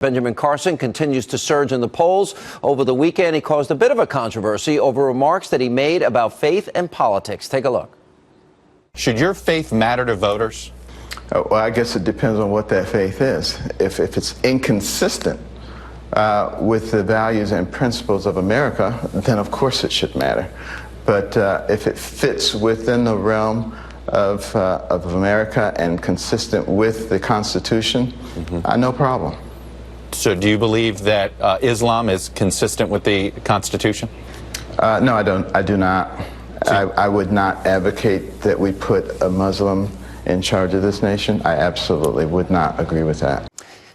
Benjamin Carson continues to surge in the polls. Over the weekend, he caused a bit of a controversy over remarks that he made about faith and politics. Take a look. Should your faith matter to voters? Well, I guess it depends on what that faith is. If it's inconsistent with the values and principles of America, then of course it should matter. But if it fits within the realm of America and consistent with the Constitution, no problem. So do you believe that Islam is consistent with the Constitution? No, I don't. I do not. I would not advocate that we put a Muslim in charge of this nation. I absolutely would not agree with that.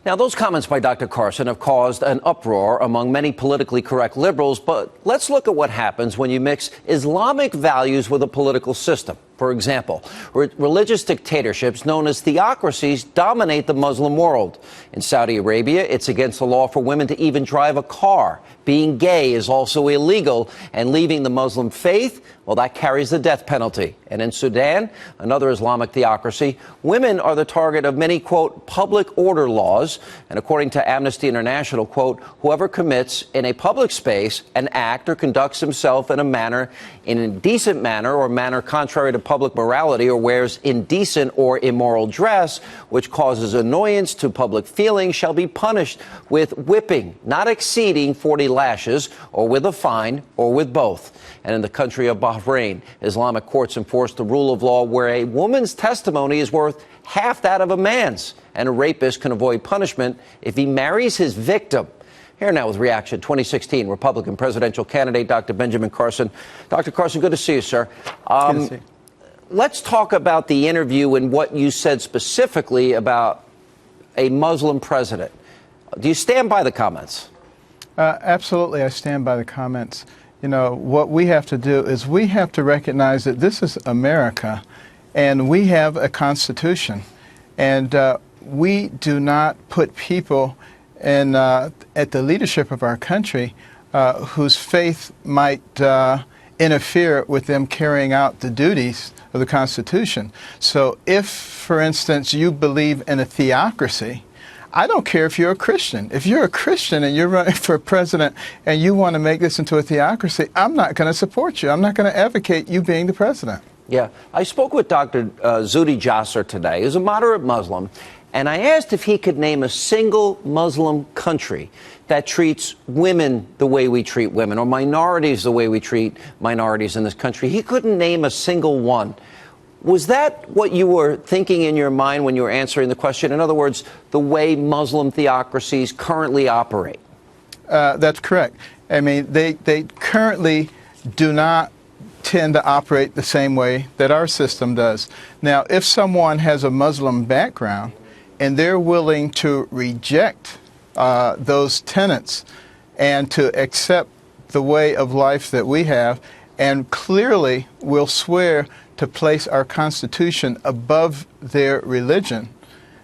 Now, those comments by Dr. Carson have caused an uproar among many politically correct liberals, but let's look at what happens when you mix Islamic values with a political system. For example, religious dictatorships known as theocracies dominate the Muslim world. In Saudi Arabia, it's against the law for women to even drive a car. Being gay is also illegal, and leaving the Muslim faith, well, that carries the death penalty. And in Sudan, another Islamic theocracy, women are the target of many, quote, public order laws. And according to Amnesty International, quote, whoever commits in a public space an act or conducts himself in an indecent manner or manner contrary to public morality or wears indecent or immoral dress, which causes annoyance to public feelings, shall be punished with whipping, not exceeding 40 lashes, or with a fine, or with both. And in the country of Bahrain, Islamic courts enforce the rule of law where a woman's testimony is worth half that of a man's, and a rapist can avoid punishment if he marries his victim. Here now with reaction, 2016 Republican presidential candidate Dr. Benjamin Carson. Dr. Carson, good to see you, sir. Good to see you. Let's talk about the interview and what you said specifically about a Muslim president. Do you stand by the comments? Absolutely, I stand by the comments. You know, what we have to do is we have to recognize that this is America, and we have a Constitution. And we do not put people in, at the leadership of our country whose faith might interfere with them carrying out the duties of the Constitution. So if, for instance, you believe in a theocracy, I don't care if you're a Christian. If you're a Christian and you're running for president and you want to make this into a theocracy, I'm not going to support you. I'm not going to advocate you being the president. Yeah. I spoke with Dr. Zuhdi Jasser today. He's a moderate Muslim, and I asked if he could name a single Muslim country that treats women the way we treat women, or minorities the way we treat minorities in this country. He couldn't name a single one. Was that what you were thinking in your mind when you were answering the question? In other words, the way Muslim theocracies currently operate? That's correct. I mean, they currently do not tend to operate the same way that our system does. Now, if someone has a Muslim background and they're willing to reject those tenets and to accept the way of life that we have, and clearly will swear to place our Constitution above their religion,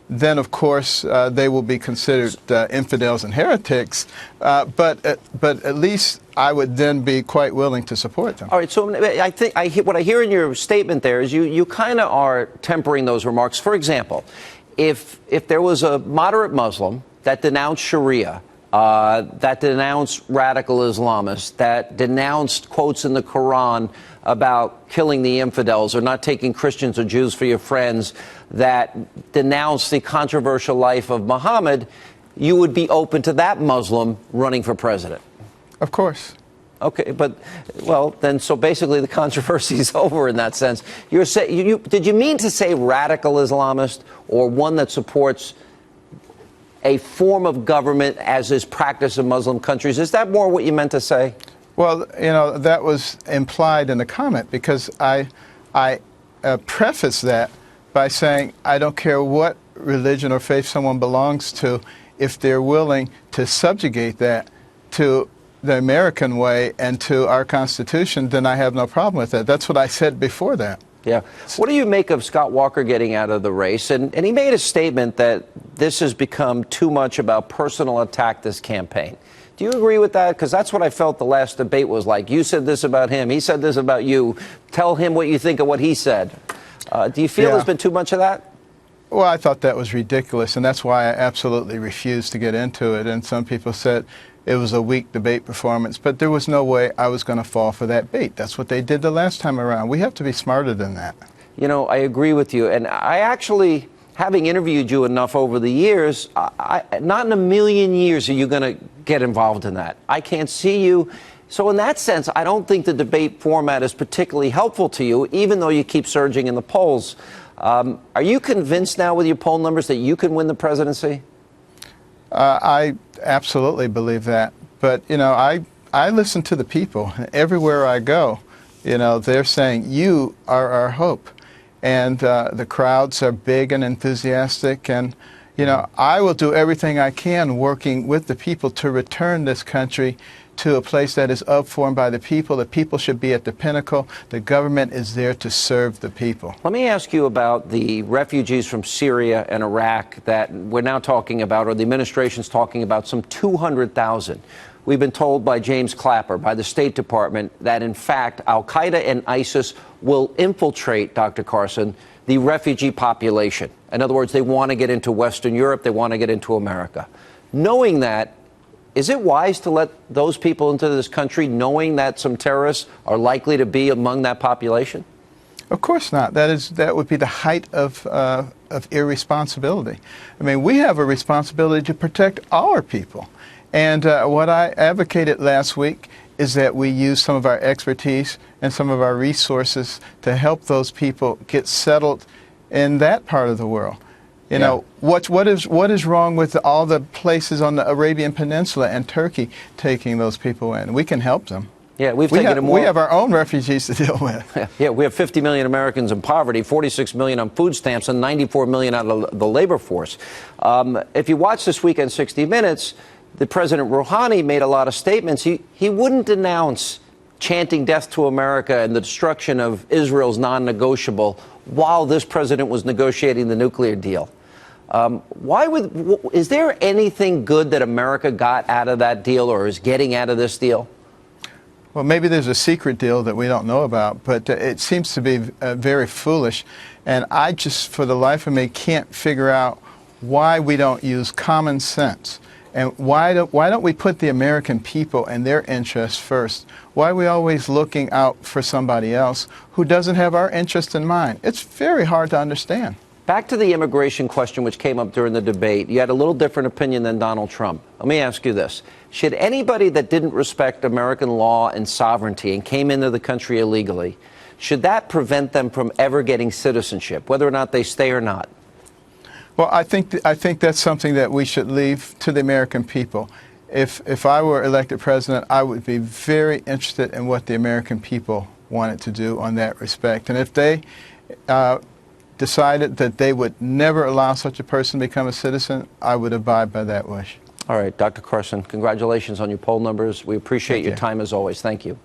then of course they will be considered infidels and heretics. But at least I would then be quite willing to support them. All right. So I think what I hear in your statement there is you kind of are tempering those remarks. For example, if there was a moderate Muslim that denounced Sharia, that denounced radical Islamists, that denounced quotes in the Quran about killing the infidels or not taking Christians or Jews for your friends, that denounced the controversial life of Muhammad, you would be open to that Muslim running for president? Of course. Okay, but, well, then, so basically the controversy is over in that sense. Did you mean to say radical Islamist, or one that supports a form of government as is practiced in Muslim countries? Is that more what you meant to say? Well, you know, that was implied in the comment, because I preface that by saying I don't care what religion or faith someone belongs to, if they're willing to subjugate that to the American way and to our Constitution, then I have no problem with that. That's what I said before that. Yeah. What do you make of Scott Walker getting out of the race? And he made a statement that this has become too much about personal attack this campaign. Do you agree with that? Because that's what I felt the last debate was like. You said this about him. He said this about you. Tell him what you think of what he said. Do you feel there's been too much of that? Well, I thought that was ridiculous, and that's why I absolutely refused to get into it. And some people said it was a weak debate performance, but there was no way I was going to fall for that bait. That's what they did the last time around. We have to be smarter than that. You know, I agree with you. And I actually, having interviewed you enough over the years, not in a million years are you going to get involved in that. I can't see you. So in that sense, I don't think the debate format is particularly helpful to you, even though you keep surging in the polls. Are you convinced now with your poll numbers that you can win the presidency? I absolutely believe that. But, you know, I listen to the people. Everywhere I go, you know, they're saying, you are our hope. And the crowds are big and enthusiastic. And, you know, I will do everything I can working with the people to return this country to a place that is up for and by the people. The people should be at the pinnacle. The government is there to serve the people. Let me ask you about the refugees from Syria and Iraq that we're now talking about, or the administration's talking about, some 200,000. We've been told by James Clapper, by the State Department, that in fact Al-Qaeda and ISIS will infiltrate, Dr. Carson, the refugee population. In other words, they want to get into Western Europe, they want to get into America. Knowing that, is it wise to let those people into this country knowing that some terrorists are likely to be among that population? Of course not. That would be the height of irresponsibility. I mean, we have a responsibility to protect our people. And what I advocated last week is that we use some of our expertise and some of our resources to help those people get settled in that part of the world. You know, what is wrong with all the places on the Arabian Peninsula and Turkey taking those people in? We can help them. Yeah, we have our own refugees to deal with. Yeah, we have 50 million Americans in poverty, 46 million on food stamps, and 94 million out of the labor force. If you watch this weekend 60 Minutes, the President Rouhani made a lot of statements. He wouldn't denounce chanting death to America and the destruction of Israel's non-negotiable while this president was negotiating the nuclear deal. Is there anything good that America got out of that deal or is getting out of this deal? Well, maybe there's a secret deal that we don't know about, but it seems to be very foolish. And I just, for the life of me, can't figure out why we don't use common sense. And why don't we put the American people and their interests first? Why are we always looking out for somebody else who doesn't have our interest in mind? It's very hard to understand. Back to the immigration question, which came up during the debate. You had a little different opinion than Donald Trump. Let me ask you this. Should anybody that didn't respect American law and sovereignty and came into the country illegally, should that prevent them from ever getting citizenship, whether or not they stay or not? Well, I think that's something that we should leave to the American people. If I were elected president, I would be very interested in what the American people wanted to do on that respect. And if they decided that they would never allow such a person to become a citizen, I would abide by that wish. All right, Dr. Carson, congratulations on your poll numbers. We appreciate your time as always. Thank you.